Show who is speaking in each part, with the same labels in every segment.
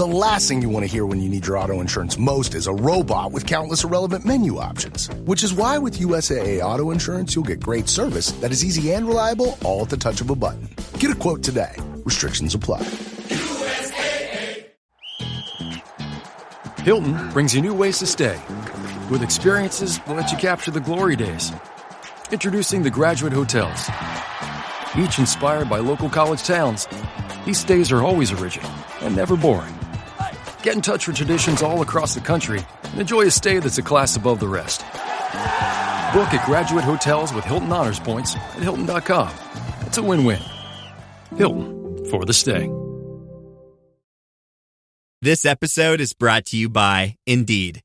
Speaker 1: The last thing you want to hear when you need your auto insurance most is a robot with countless irrelevant menu options. Which is why with USAA Auto Insurance, you'll get great service that is easy and reliable, all at the touch of a button. Get a quote today. Restrictions apply. USAA.
Speaker 2: Hilton brings you new ways to stay. With experiences that let you capture the glory days. Introducing the Graduate Hotels. Each inspired by local college towns, these stays are always original and never boring. Get in touch with traditions all across the country and enjoy a stay that's a class above the rest. Book at Graduate Hotels with Hilton Honors Points at Hilton.com. It's a win-win. Hilton, for the stay.
Speaker 3: This episode is brought to you by Indeed.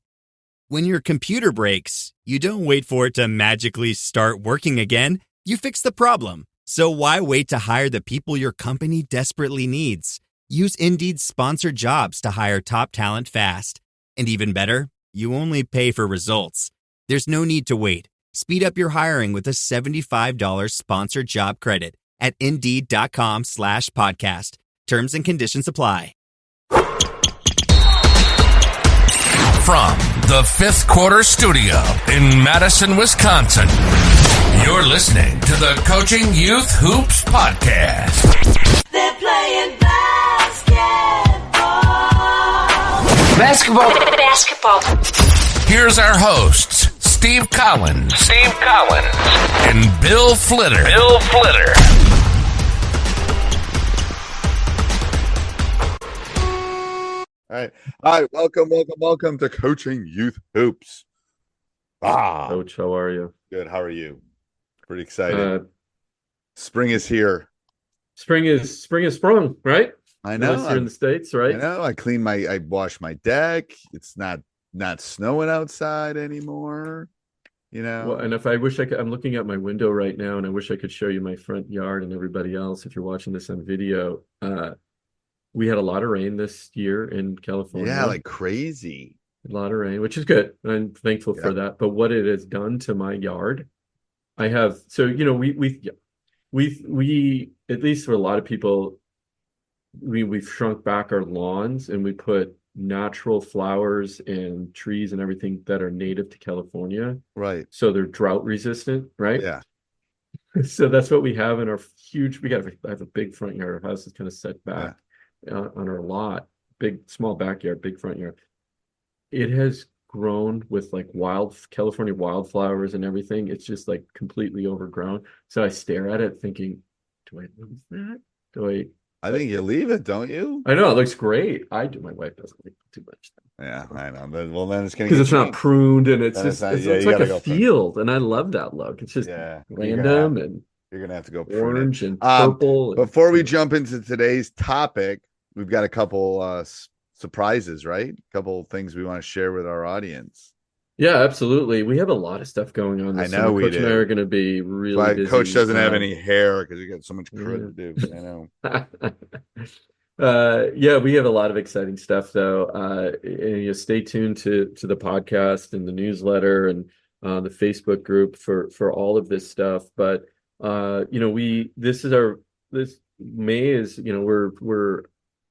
Speaker 3: When your computer breaks, you don't wait for it to magically start working again. You fix the problem. So why wait to hire the people your company desperately needs? Use Indeed's sponsored jobs to hire top talent fast. And even better, you only pay for results. There's no need to wait. Speed up your hiring with a $75 sponsored job credit at Indeed.com/podcast. Terms and conditions apply.
Speaker 4: From the Fifth Quarter Studio in Madison, Wisconsin, you're listening to the Coaching Youth Hoops Podcast.
Speaker 5: They're playing basketball.
Speaker 4: Here's our hosts, Steve Collins, and Bill Flitter.
Speaker 6: All right. Welcome to Coaching Youth Hoops.
Speaker 7: Coach, how are you?
Speaker 6: Good. How are you? Pretty excited. Spring is here.
Speaker 7: Spring is sprung, right?
Speaker 6: I know.
Speaker 7: Unless you're in the States, right?
Speaker 6: I know. I washed my deck. It's not snowing outside anymore. You know.
Speaker 7: Well, and if I wish I could, I'm looking at my window right now, and I wish I could show you my front yard and everybody else. If you're watching this on video, we had a lot of rain this year in California.
Speaker 6: Yeah, like crazy.
Speaker 7: A lot of rain, which is good. I'm thankful for that. But what it has done to my yard, we at least for a lot of people, we've shrunk back our lawns and we put natural flowers and trees and everything that are native to California.
Speaker 6: Right.
Speaker 7: So they're drought resistant, right?
Speaker 6: Yeah.
Speaker 7: So that's what we have in our I have a big front yard. Our house is kind of set back. On our lot, small backyard, big front yard. It has grown with like wild California wildflowers and everything. It's just like completely overgrown. So I stare at it thinking, do I lose that?
Speaker 6: I think you leave it, don't you?
Speaker 7: I know it looks great. I do. My wife doesn't like too much.
Speaker 6: Yeah, I know. But, well, then it's going to
Speaker 7: because it's not pruned and it's just it's like a field, and I love that look. It's just random and
Speaker 6: you're gonna have to go
Speaker 7: orange and purple.
Speaker 6: Before we jump into today's topic, we've got a couple surprises, right? A couple things we want to share with our audience.
Speaker 7: Yeah, absolutely. We have a lot of stuff going on this summer. Coach and I are going to be really busy.
Speaker 6: Coach doesn't have any hair because he got so much crud to do. I
Speaker 7: know. Yeah, we have a lot of exciting stuff, though. And stay tuned to the podcast and the newsletter and the Facebook group for all of this stuff. But this May is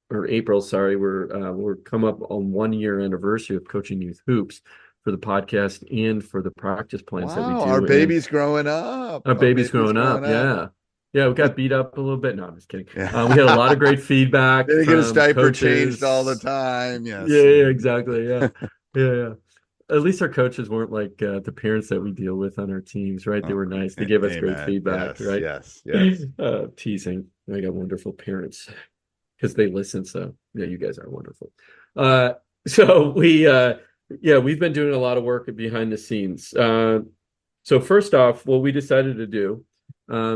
Speaker 7: or April, sorry, we're come up on 1 year anniversary of Coaching Youth Hoops for the podcast and for the practice plans that we do.
Speaker 6: Our baby's growing up.
Speaker 7: Our baby's growing up. Yeah. Yeah, we got beat up a little bit. No, I'm just kidding. Yeah. We had a lot of great feedback.
Speaker 6: They get his diaper changed all the time. Yes.
Speaker 7: Yeah, exactly. Yeah. yeah. At least our coaches weren't like the parents that we deal with on our teams, right? They were nice. They gave us great feedback, right?
Speaker 6: Yes.
Speaker 7: Teasing. I got wonderful parents because they listen. So yeah, you guys are wonderful. So we've been doing a lot of work behind the scenes. So first off, what we decided to do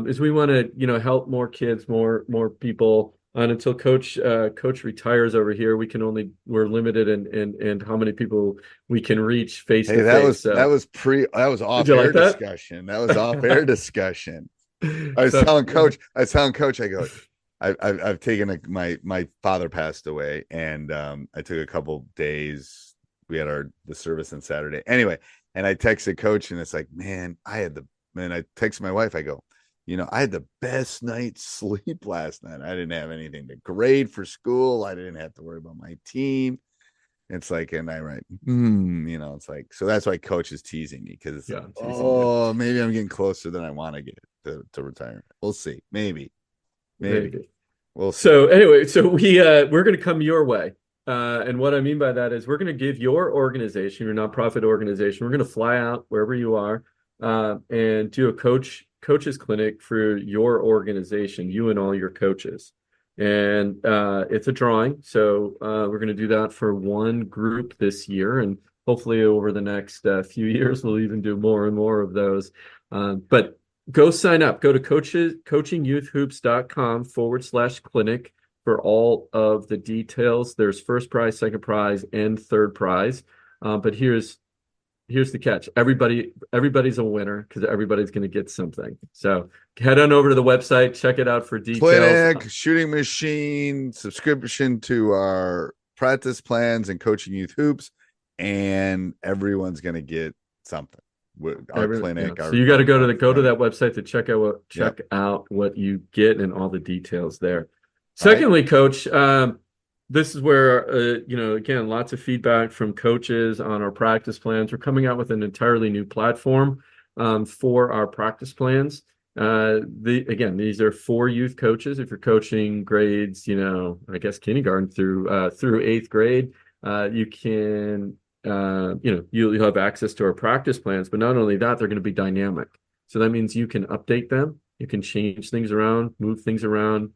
Speaker 7: is we want to, help more kids, more people. And until Coach retires over here, we're limited in how many people we can reach face to face.
Speaker 6: That was off air discussion. That was off air discussion. I was telling Coach, I go, I've taken my father passed away, and I took a couple days. We had the service on Saturday anyway, and I texted Coach, and it's like, man, I texted my wife. I go, I had the best night's sleep last night. I didn't have anything to grade for school. I didn't have to worry about my team. It's like, and I write, it's like, so that's why coach is teasing me, because it's maybe I'm getting closer than I want to get to retirement. We'll see. Maybe. We'll see.
Speaker 7: So anyway, we're going to come your way. And what I mean by that is we're going to give your organization, your nonprofit organization, we're going to fly out wherever you are and do a coaches clinic for your organization, you and all your coaches. And it's a drawing. So we're going to do that for one group this year. And hopefully over the next few years, we'll even do more and more of those. But go sign up. Go to coachingyouthhoops.com/clinic for all of the details. There's first prize, second prize, and third prize. But here's the catch. Everybody's a winner because everybody's going to get something. So head on over to the website, check it out for details.
Speaker 6: Clinic, shooting machine, subscription to our practice plans and Coaching Youth Hoops, and everyone's going to get something. Clinic.
Speaker 7: So you got to go to that website to check out what you get and all the details there. Secondly, Coach, this is where, again, lots of feedback from coaches on our practice plans. We're coming out with an entirely new platform for our practice plans. These are for youth coaches. If you're coaching grades, I guess kindergarten through eighth grade, you can, you'll have access to our practice plans. But not only that, they're going to be dynamic. So that means you can update them. You can change things around, move things around.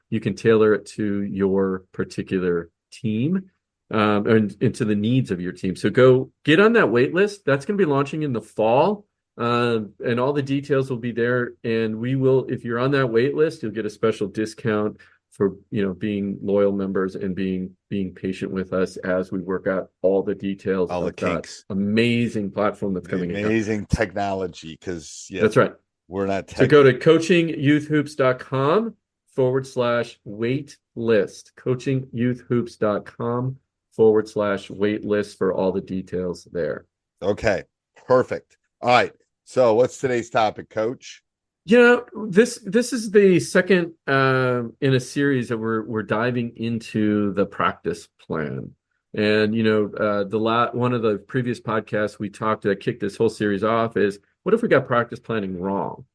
Speaker 7: You can tailor it to your particular team and to the needs of your team. So go get on that wait list. That's going to be launching in the fall, and all the details will be there. And we will, if you're on that wait list, you'll get a special discount for being loyal members and being patient with us as we work out all the details,
Speaker 6: all the kinks.
Speaker 7: Amazing platform that's coming.
Speaker 6: Amazing technology, because
Speaker 7: that's right.
Speaker 6: We're not.
Speaker 7: So go to coachingyouthhoops.com/wait list. coachingyouthhoops.com/wait list for all the details there.
Speaker 6: Okay, perfect. All right. So what's today's topic, Coach?
Speaker 7: This is the second in a series that we're diving into the practice plan. And one of the previous podcasts we talked that kicked this whole series off is, what if we got practice planning wrong?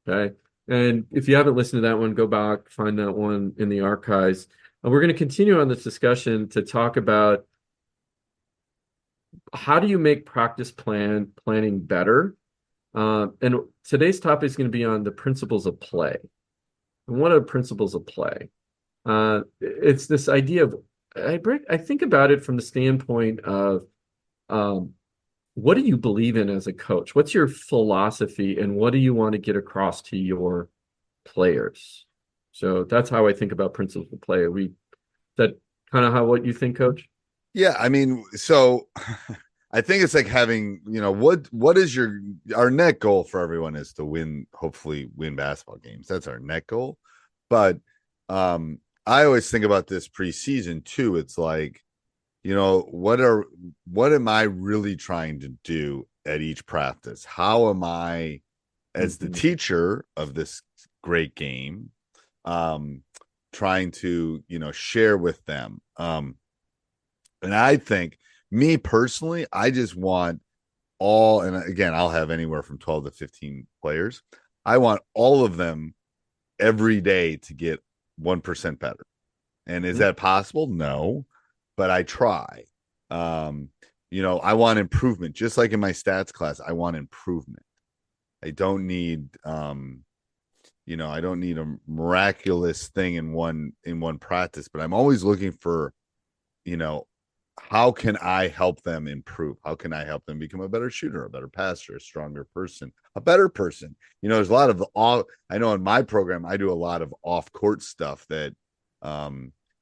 Speaker 7: Okay. And if you haven't listened to that one, go back, find that one in the archives. And we're going to continue on this discussion to talk about how do you make practice planning better. And today's topic is going to be on the principles of play. And what are the principles of play? It's this idea of, I think about it from the standpoint of what do you believe in as a coach? What's your philosophy, and what do you want to get across to your players? So that's how I think about principles of play. Is that kind of what you think, Coach?
Speaker 6: Yeah, I mean, so I think it's like having, what is our net goal for everyone is to hopefully win basketball games. That's our net goal. But I always think about this preseason too. It's like, what am I really trying to do at each practice? How am I, as the teacher of this great game, trying to, share with them? And I think, me personally, I just want and again, I'll have anywhere from 12 to 15 players. I want all of them every day to get 1% better. And is that possible? No. But I try. I want improvement. Just like in my stats class, I want improvement. I don't need I don't need a miraculous thing in one practice, but I'm always looking for, how can I help them improve? How can I help them become a better shooter, a better passer, a stronger person, a better person? There's a lot of I know in my program, I do a lot of off-court stuff that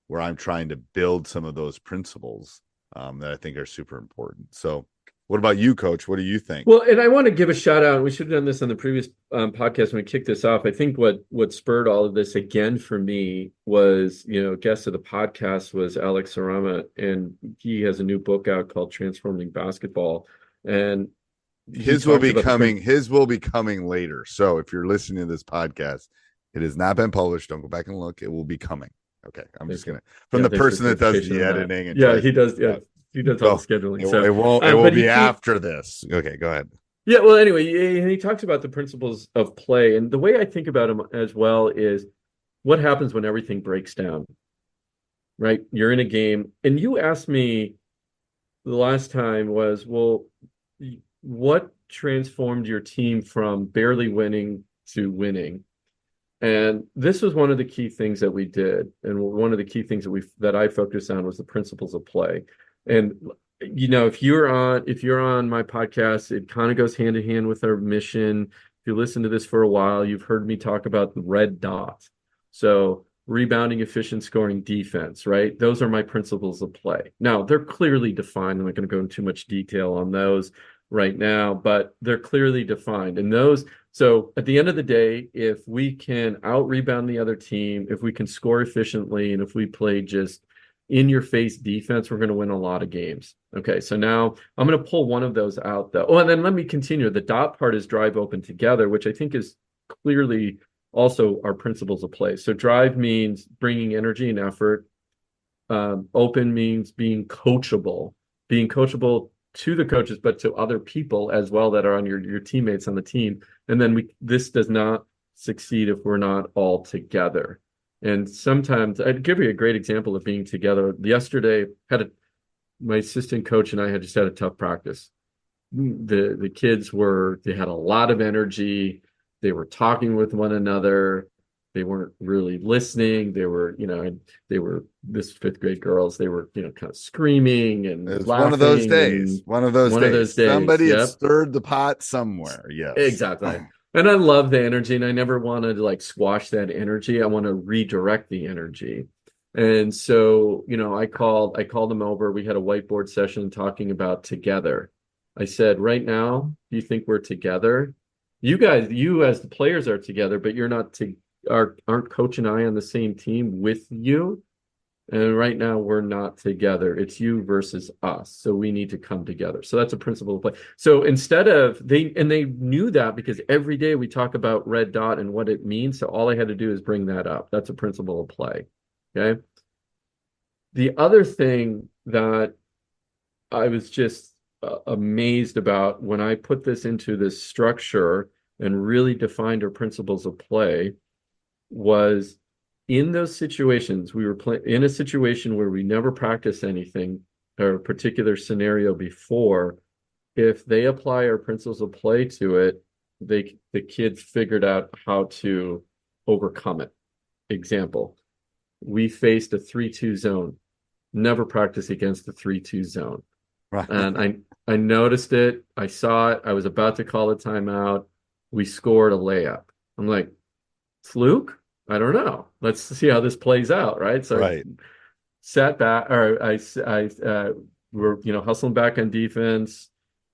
Speaker 6: where I'm trying to build some of those principles that I think are super important. So what about you, Coach? What do you think?
Speaker 7: Well, and I want to give a shout out. We should have done this on the previous podcast when we kicked this off. I think what spurred all of this again for me was, guest of the podcast was Alex Sarama, and he has a new book out called Transforming Basketball. And
Speaker 6: his will be coming. His will be coming later. So if you're listening to this podcast, it has not been published. Don't go back and look. It will be coming. Okay, I'm just gonna from the person that does the editing. And
Speaker 7: he does. Yeah, he does all the scheduling. So
Speaker 6: it won't. It will be after this. Okay, go ahead.
Speaker 7: Yeah. Well, anyway, he talks about the principles of play, and the way I think about him as well is what happens when everything breaks down. Right? You're in a game, and you asked me the last time was, well, what transformed your team from barely winning to winning? And this was one of the key things that we did, and one of the key things that I focused on was the principles of play. And if you're on my podcast, it kind of goes hand in hand with our mission. If you listen to this for a while, you've heard me talk about the red dot. So rebounding, efficient scoring, defense, right? Those are my principles of play. Now, they're clearly defined. I'm not going to go into too much detail on those right now, but they're clearly defined. And so at the end of the day, if we can out-rebound the other team, if we can score efficiently, and if we play just in-your-face defense, we're going to win a lot of games. Okay, so now I'm going to pull one of those out, though. Oh, and then let me continue. The dot part is drive, open, together, which I think is clearly also our principles of play. So drive means bringing energy and effort. Open means being coachable to the coaches, but to other people as well that are on your teammates on the team. And then this does not succeed if we're not all together. And sometimes I'd give you a great example of being together. Yesterday, my assistant coach and I had just had a tough practice. The kids they had a lot of energy. They were talking with one another. They weren't really listening. They were this fifth grade girls. They were, kind of screaming and
Speaker 6: laughing.
Speaker 7: One
Speaker 6: of those days. One of those days. Somebody had stirred the pot somewhere. Yes,
Speaker 7: exactly. And I love the energy, and I never want to squash that energy. I want to redirect the energy. And so, I called them over. We had a whiteboard session talking about together. I said, right now, do you think we're together? You as the players are together, but you're not aren't Coach and I on the same team with you? And right now we're not together. It's you versus us. So we need to come together. So that's a principle of play. So instead of they knew that because every day we talk about red dot and what it means. So all I had to do is bring that up. That's a principle of play. Okay. The other thing that I was just amazed about when I put this into this structure and really defined our principles of play was in those situations, we were in a situation where we never practiced anything or a particular scenario before. If they apply our principles of play to it, the kids figured out how to overcome it. Example, we faced a 3-2 zone. Never practiced against the 3-2 zone. Right. And I noticed it. I saw it. I was about to call a timeout. We scored a layup. I'm like, fluke? I don't know. Let's see how this plays out, right? So right. I sat back, or we're hustling back on defense.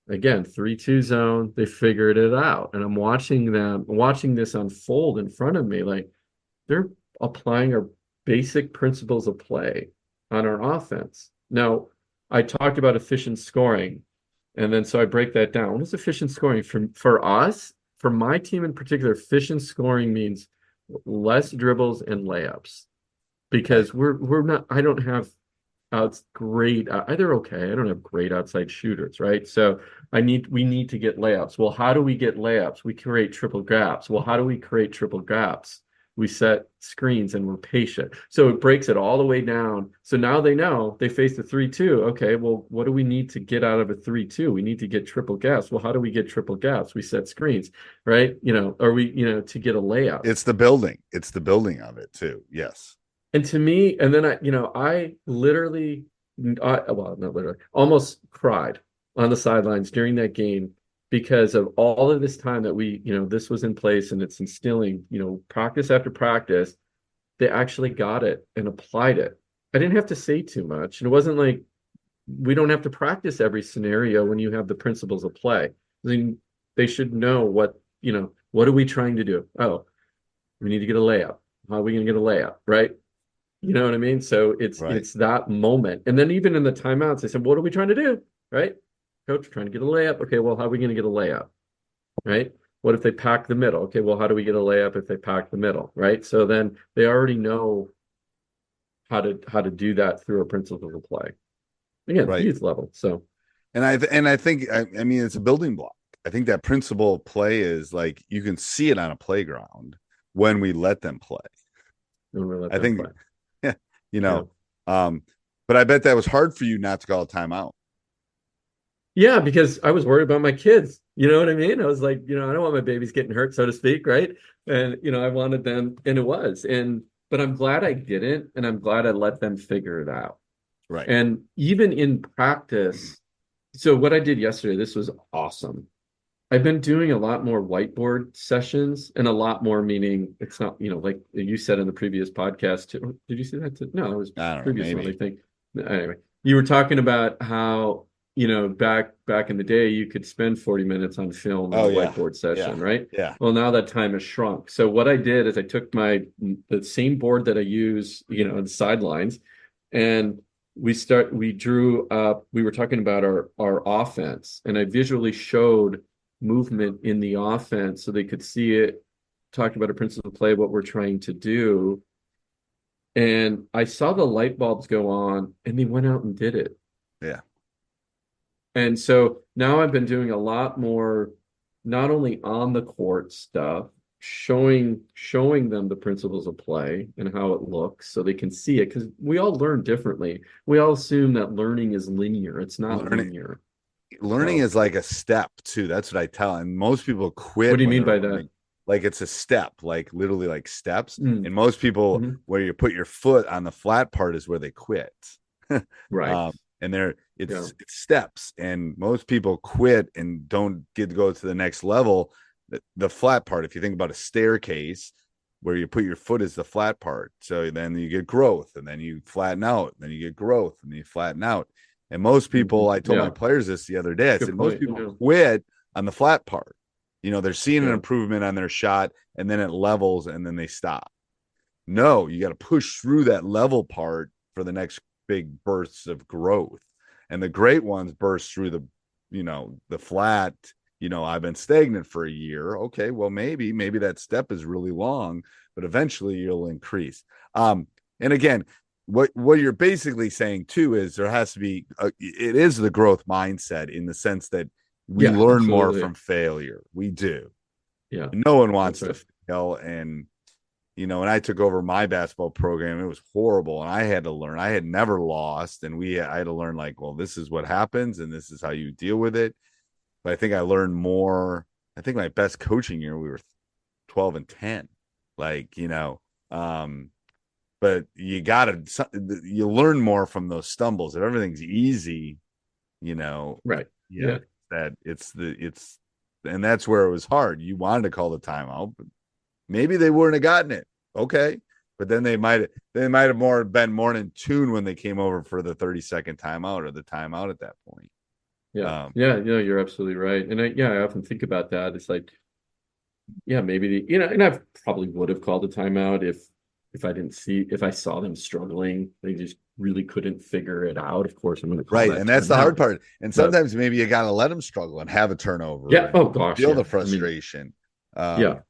Speaker 7: Again, 3-2 zone. They figured it out, and I'm watching this unfold in front of me. Like they're applying our basic principles of play on our offense. Now, I talked about efficient scoring, and then so I break that down. What is efficient scoring for us? For my team in particular, efficient scoring means less dribbles and layups, because we're not. I don't have great. They're okay. I don't have great outside shooters, right? So we need to get layups. Well, how do we get layups? We create triple gaps. Well, how do we create triple gaps? We set screens and we're patient. So it breaks it all the way down. So now they know they face the 3-2. Okay, well, what do we need to get out of a 3-2? We need to get triple gaps. Well, how do we get triple gaps? We set screens, right? Or we, to get a layup.
Speaker 6: It's the building. It's the building of it too. Yes.
Speaker 7: And to me, and then I literally, well, not literally, almost cried on the sidelines during that game, because of all of this time that we, this was in place and it's instilling, practice after practice. They actually got it and applied it. I didn't have to say too much. And it wasn't like we don't have to practice every scenario when you have the principles of play. I mean, they should know what are we trying to do? Oh, we need to get a layup. How are we going to get a layup? Right. You know what I mean? So it's that moment. And then even in the timeouts, I said, what are we trying to do? Right. coach, trying to get a layup. Okay, well, how are we going to get a layup? Right? What if they pack the middle? Okay, well, how do we get a layup if they pack the middle? Right? So then they already know how to do that through a principle of play. Again,
Speaker 6: Right.
Speaker 7: youth level. So,
Speaker 6: and I think I mean it's a building block. I think that principle of play is like you can see it on a playground when we let them play. I think, yeah, you know, but I bet that was hard for you not to call a timeout.
Speaker 7: Yeah, because I was worried about my kids. You know what I mean? I was like, I don't want my babies getting hurt, so to speak, right? And I wanted them, and it was. But I'm glad I didn't, and I'm glad I let them figure it out.
Speaker 6: Right.
Speaker 7: And even in practice, so what I did yesterday, this was awesome. I've been doing a lot more whiteboard sessions, and a lot more meaning it's not, like you said in the previous podcast. Did you see that? No, it was previous one, I think. Anyway, you were talking about how, back in the day, you could spend 40 minutes on film in a whiteboard session, right?
Speaker 6: Yeah.
Speaker 7: Well, now that time has shrunk. So what I did is I took the same board that I use, on the sidelines, and we drew up, we were talking about our offense, and I visually showed movement in the offense so they could see it, talked about a principle of play, what we're trying to do. And I saw the light bulbs go on, and they went out and did it.
Speaker 6: Yeah.
Speaker 7: And so now I've been doing a lot more, not only on the court stuff, showing them the principles of play and how it looks so they can see it, because we all learn differently. We all assume that learning is linear. It's not linear.
Speaker 6: Learning is like a step too. That's what I tell. And most people quit.
Speaker 7: What do you mean by that?
Speaker 6: Like it's a step, like literally like steps. And most people, where you put your foot on the flat part is where they quit.
Speaker 7: Right.
Speaker 6: And it's steps. And most people quit and don't get to go to the next level. The flat part, if you think about a staircase, where you put your foot is the flat part. So then you get growth, and then you flatten out, and then you get growth, and then you flatten out. And most people, I told my players this the other day, I said, most people quit on the flat part. They're seeing an improvement on their shot, and then it levels, and then they stop. No, you got to push through that level part for the next big bursts of growth. And the great ones burst through the flat, I've been stagnant for a year. Okay, well, maybe that step is really long, but eventually you'll increase. And again, what you're basically saying too is there has to be it is the growth mindset, in the sense that we learn more from failure. We do.
Speaker 7: Yeah.
Speaker 6: No one wants to fail. And and I took over my basketball program. It was horrible, and I had to learn. I had never lost, and I had to learn, like, well, this is what happens, and this is how you deal with it. But I think I learned more. I think my best coaching year, we were 12-10. But you learn more from those stumbles. If everything's easy,
Speaker 7: right. Yeah.
Speaker 6: That and that's where it was hard. You wanted to call the timeout, but maybe they wouldn't have gotten it. Okay. But then they might have been more in tune when they came over for the 30-second timeout or the timeout at that point.
Speaker 7: Yeah. You're absolutely right. And I often think about that. It's like, maybe and I probably would have called a timeout if I saw them struggling. They just really couldn't figure it out. Of course, I'm going to call
Speaker 6: right, and that's the hard part. And sometimes maybe you got to let them struggle and have a turnover.
Speaker 7: Yeah. Oh gosh.
Speaker 6: Feel the frustration. I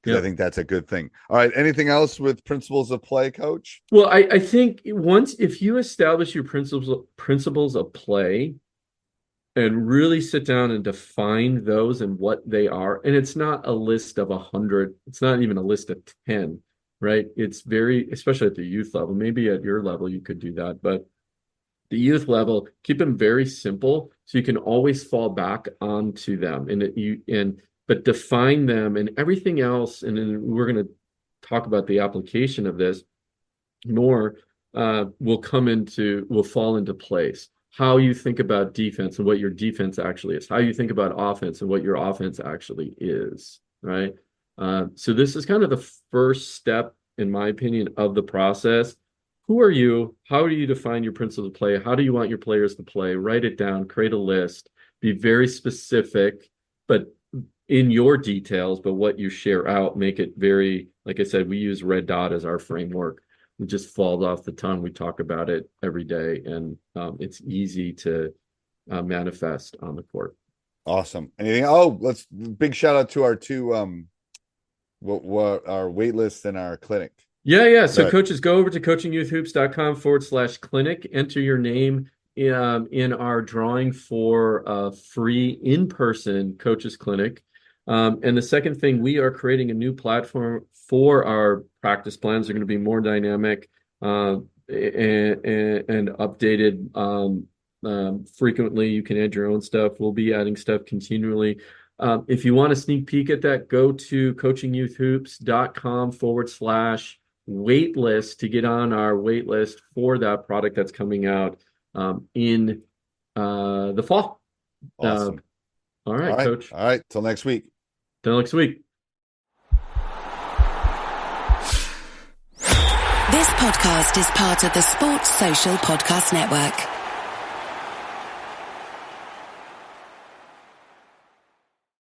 Speaker 6: think that's a good thing. All right. Anything else with principles of play, Coach?
Speaker 7: Well, I think if you establish your principles of play, and really sit down and define those and what they are, and it's not a list of 100. It's not even a list of 10. Right. It's especially at the youth level, maybe at your level, you could do that, but the youth level, keep them very simple so you can always fall back onto them but define them, and everything else. And then we're going to talk about the application of this more, will fall into place. How you think about defense and what your defense actually is, how you think about offense and what your offense actually is. Right. So this is kind of the first step, in my opinion, of the process. Who are you? How do you define your principles of play? How do you want your players to play? Write it down, create a list, be very specific, but in your details, but what you share out, make it very, like I said, we use Red Dot as our framework. It just falls off the tongue. We talk about it every day, and it's easy to manifest on the court.
Speaker 6: Awesome. Anything? Oh, let's big shout out to our two what our wait list and our clinic.
Speaker 7: Yeah. So coaches, go over to coachingyouthhoops.com/clinic, enter your name in our drawing for a free in-person coaches clinic. And the second thing, we are creating a new platform for our practice plans. They're going to be more dynamic and updated frequently. You can add your own stuff. We'll be adding stuff continually. If you want a sneak peek at that, go to coachingyouthhoops.com/waitlist to get on our wait list for that product that's coming out in the fall.
Speaker 6: Awesome.
Speaker 7: All right, Coach.
Speaker 6: All right. Till next week.
Speaker 7: Till next week.
Speaker 5: This podcast is part of the Sports Social Podcast Network.